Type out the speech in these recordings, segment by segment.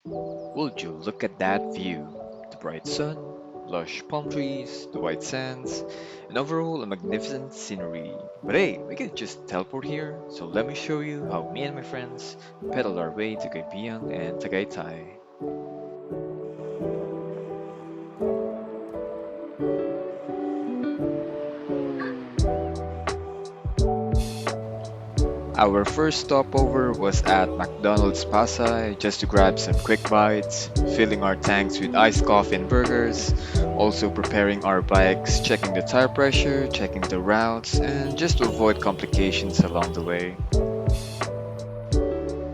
Would you look at that view? The bright sun, lush palm trees, the white sands, and overall a magnificent scenery. But hey, we can just teleport here, so let me show you how me and my friends pedal our way to Kaybiang and Tagaytay. Our first stopover was at McDonald's Pasay just to grab some quick bites, filling our tanks with iced coffee and burgers, also preparing our bikes, checking the tire pressure, checking the routes, and just to avoid complications along the way.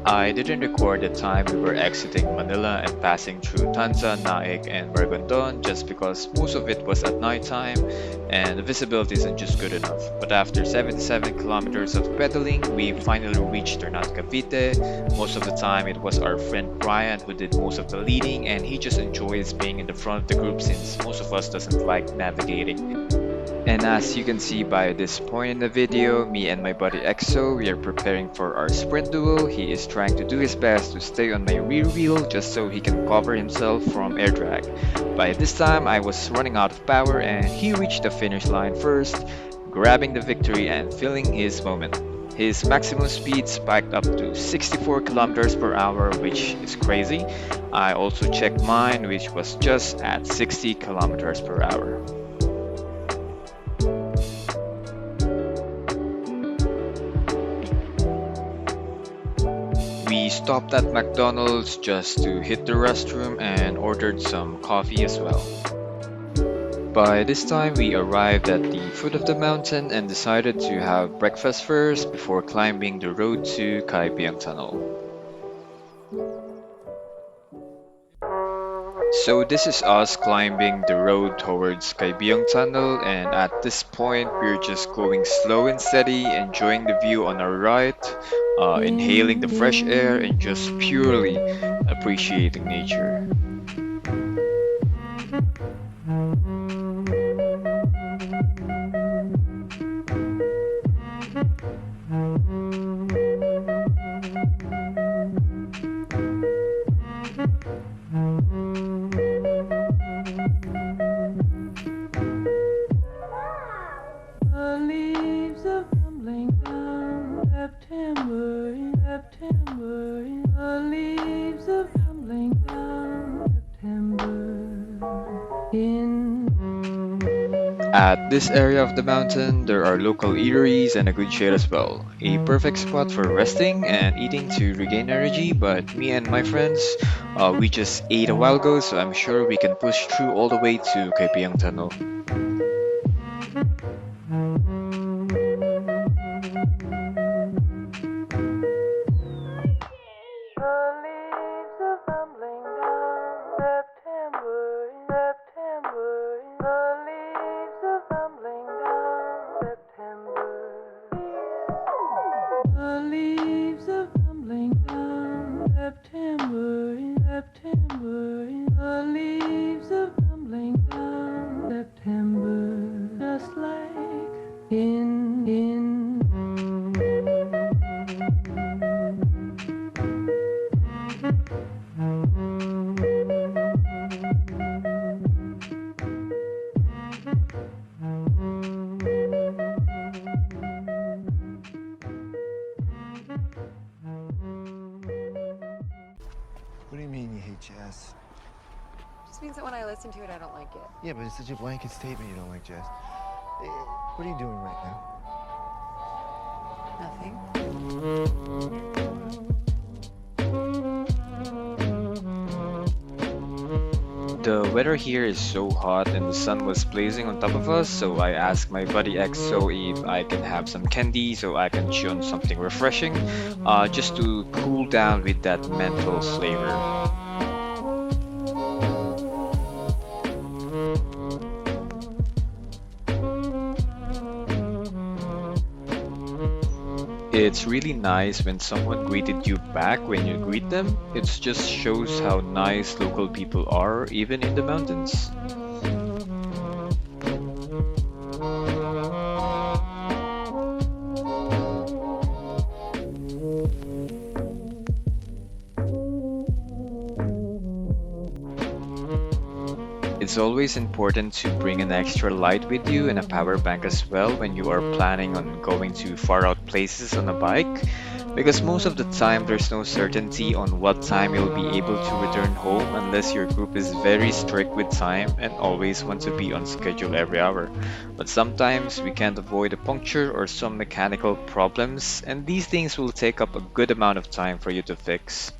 I didn't record the time we were exiting Manila and passing through Tanza, Naik, and Maragondon just because most of it was at nighttime and the visibility isn't just good enough. But after 77 kilometers of pedaling, we finally reached Ternate, Cavite. Most of the time, it was our friend Brian who did most of the leading, and he just enjoys being in the front of the group since most of us doesn't like navigating. And as you can see by this point in the video, me and my buddy EXO, we are preparing for our sprint duel. He is trying to do his best to stay on my rear wheel just so he can cover himself from air drag. By this time, I was running out of power and he reached the finish line first, grabbing the victory and feeling his moment. His maximum speed spiked up to 64 kilometers per hour, which is crazy. I also checked mine, which was just at 60 kilometers per hour. We stopped at McDonald's just to hit the restroom and ordered some coffee as well. By this time, we arrived at the foot of the mountain and decided to have breakfast first before climbing the road to Kaybiang Tunnel. So this is us climbing the road towards Kaybiang Tunnel, and at this point we're just going slow and steady, enjoying the view on our right, inhaling the fresh air, and just purely appreciating nature. The leaves are tumbling down, September in September in the leaves are tumbling down, September in. At this area of the mountain, there are local eateries and a good shade as well. A perfect spot for resting and eating to regain energy, but me and my friends, we just ate a while ago, so I'm sure we can push through all the way to Kaipiang Tunnel. The leaves are tumbling down, September in September in the leaves are tumbling down, September. The leaves are tumbling down, September in September in the leaves are tumbling down, September. Just like in. What do you mean you hate jazz? Just means that when I listen to it, I don't like it. Yeah, but it's such a blanket statement you don't like jazz. What are you doing right now? Nothing. The weather here is so hot and the sun was blazing on top of us, so I asked my buddy EXO if I can have some candy so I can chew on something refreshing, just to cool down with that menthol flavor. It's really nice when someone greeted you back when you greet them. It just shows how nice local people are, even in the mountains. It's always important to bring an extra light with you and a power bank as well when you are planning on going to far out places on a bike, because most of the time there's no certainty on what time you'll be able to return home unless your group is very strict with time and always want to be on schedule every hour. But sometimes we can't avoid a puncture or some mechanical problems, and these things will take up a good amount of time for you to fix.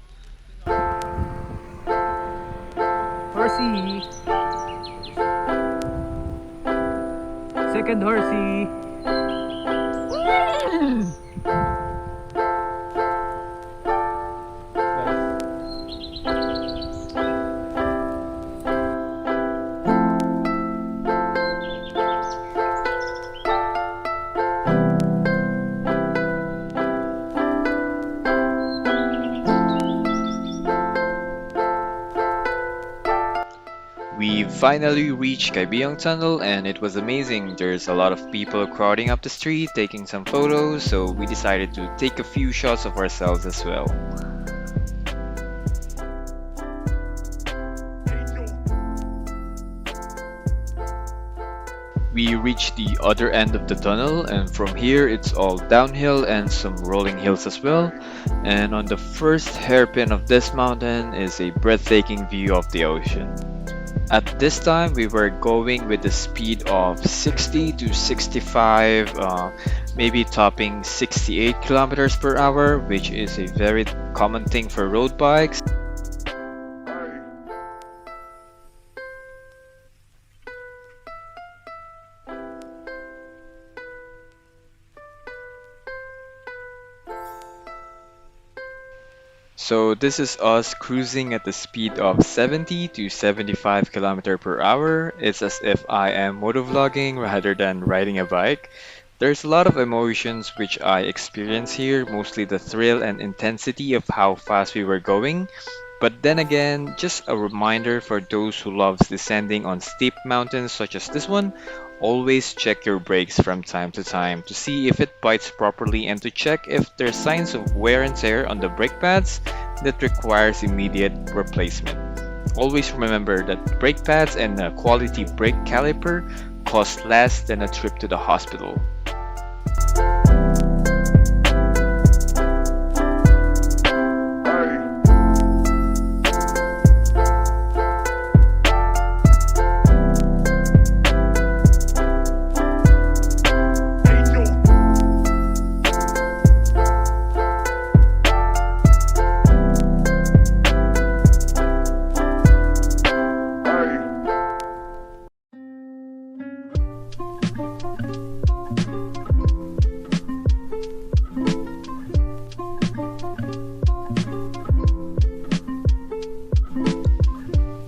Horsey! Second horsey! We finally reached Kaybiang Tunnel and it was amazing. There's a lot of people crowding up the street taking some photos, so we decided to take a few shots of ourselves as well. We reached the other end of the tunnel, and from here it's all downhill and some rolling hills as well. And on the first hairpin of this mountain is a breathtaking view of the ocean. At this time, we were going with the speed of 60 to 65, maybe topping 68 kilometers per hour, which is a very common thing for road bikes. So this is us cruising at the speed of 70 to 75 km per hour. It's as if I am motovlogging rather than riding a bike. There's a lot of emotions which I experience here, mostly the thrill and intensity of how fast we were going. But then again, just a reminder for those who loves descending on steep mountains such as this one, always check your brakes from time to time to see if it bites properly and to check if there's signs of wear and tear on the brake pads that requires immediate replacement. Always remember that brake pads and a quality brake caliper cost less than a trip to the hospital.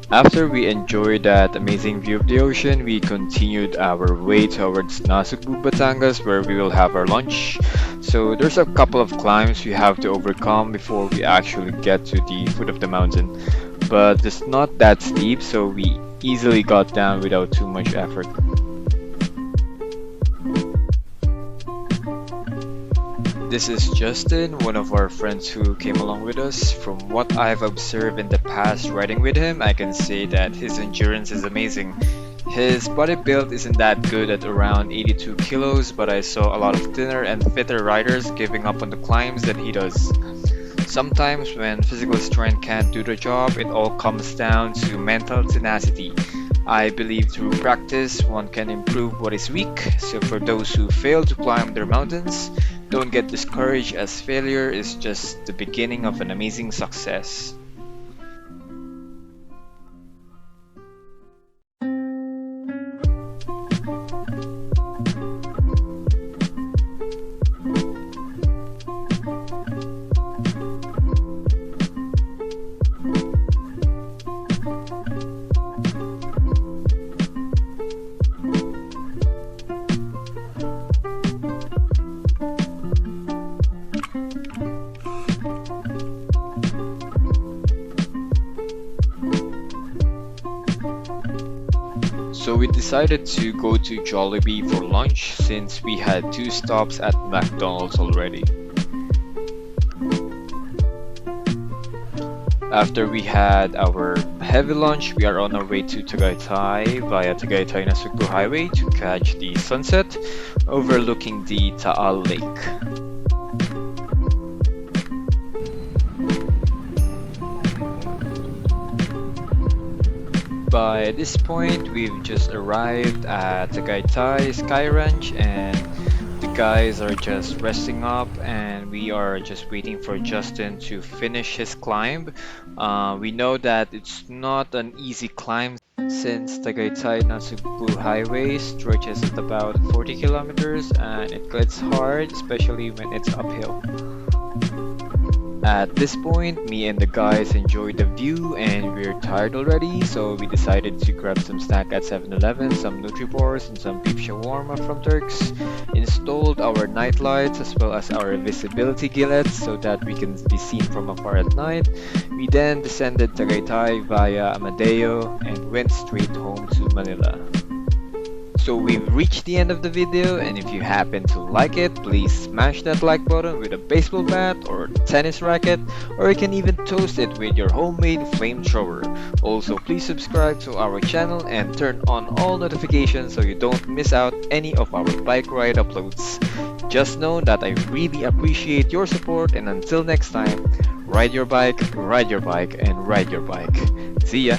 After we enjoyed that amazing view of the ocean, we continued our way towards Nasugbu, Batangas, where we will have our lunch. So there's a couple of climbs we have to overcome before we actually get to the foot of the mountain. But it's not that steep, so we easily got down without too much effort. This is Justin, one of our friends who came along with us. From what I've observed in the past riding with him, I can say that his endurance is amazing. His body build isn't that good at around 82 kilos, but I saw a lot of thinner and fitter riders giving up on the climbs than he does. Sometimes when physical strength can't do the job, it all comes down to mental tenacity. I believe through practice, one can improve what is weak, so for those who fail to climb their mountains, don't get discouraged as failure is just the beginning of an amazing success. So we decided to go to Jollibee for lunch since we had two stops at McDonald's already. After we had our heavy lunch, we are on our way to Tagaytay via Tagaytay Nasugbu Highway to catch the sunset overlooking the Taal Lake. By this point, we've just arrived at Tagaytay Sky Ranch and the guys are just resting up and we are just waiting for Justin to finish his climb. We know that it's not an easy climb since Tagaytay Nasugbu Highway stretches at about 40 kilometers and it gets hard, especially when it's uphill. At this point, me and the guys enjoyed the view and we're tired already, so we decided to grab some snack at 7-Eleven, some Nutribars and some beef shawarma from Turks, installed our night lights as well as our visibility gillets so that we can be seen from afar at night. We then descended Tagaytay via Amadeo and went straight home to Manila. So we've reached the end of the video, and if you happen to like it, please smash that like button with a baseball bat or tennis racket, or you can even toast it with your homemade flamethrower. Also, please subscribe to our channel and turn on all notifications so you don't miss out any of our bike ride uploads. Just know that I really appreciate your support, and until next time, ride your bike, and ride your bike. See ya!